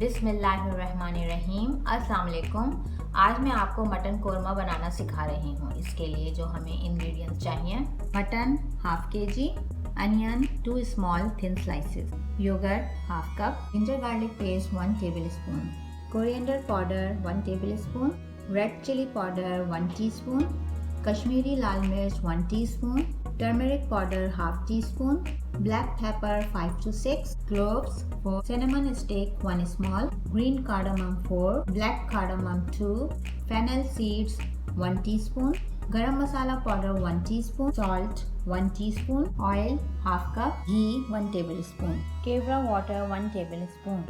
बिस्मिल्लाहिर्रहमानिर्रहीम। अस्सलाम वालेकुम। आज मैं आपको मटन कोरमा बनाना सिखा रही हूँ। इसके लिए जो हमें इंग्रेडिएंट्स चाहिए, mutton half kg, onion 2 small thin slices, yogurt half cup, ginger garlic paste 1 tablespoon, coriander powder 1 tablespoon, red chilli powder 1 teaspoon, Kashmiri लाल मिर्च 1 teaspoon, turmeric powder half teaspoon, black pepper 5 to 6, cloves 4, cinnamon stick 1 small, green cardamom 4, black cardamom 2, fennel seeds 1 teaspoon, garam masala powder 1 teaspoon, salt 1 teaspoon, oil half cup, ghee 1 tablespoon, kevra water 1 tablespoon.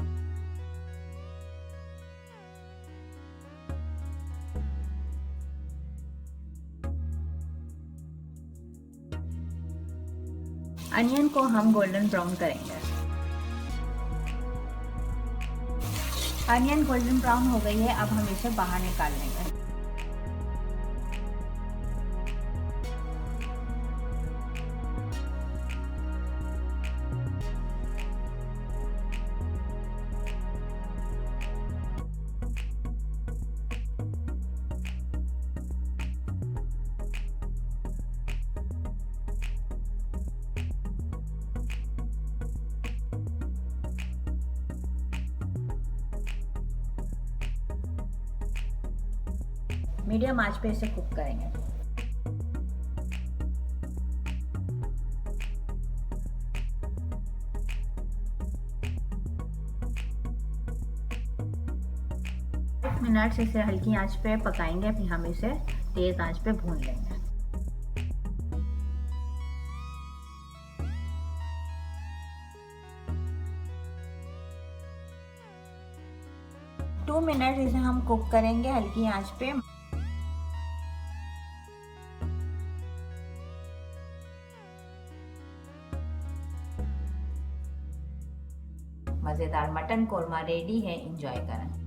Onion को हम golden brown करेंगे। Onion golden brown हो गई है, अब हम इसे बाहर निकाल लेंगे। मीडियम आंच पे इसे कुक करेंगे। मिनट इसे हल्की आंच पे पकाएंगे, फिर हम इसे तेज आंच पे भून लेंगे। टू मिनट इसे हम कुक करेंगे हल्की आंच पे। मज़ेदार मटन कोरमा रेडी है, एंजॉय करें।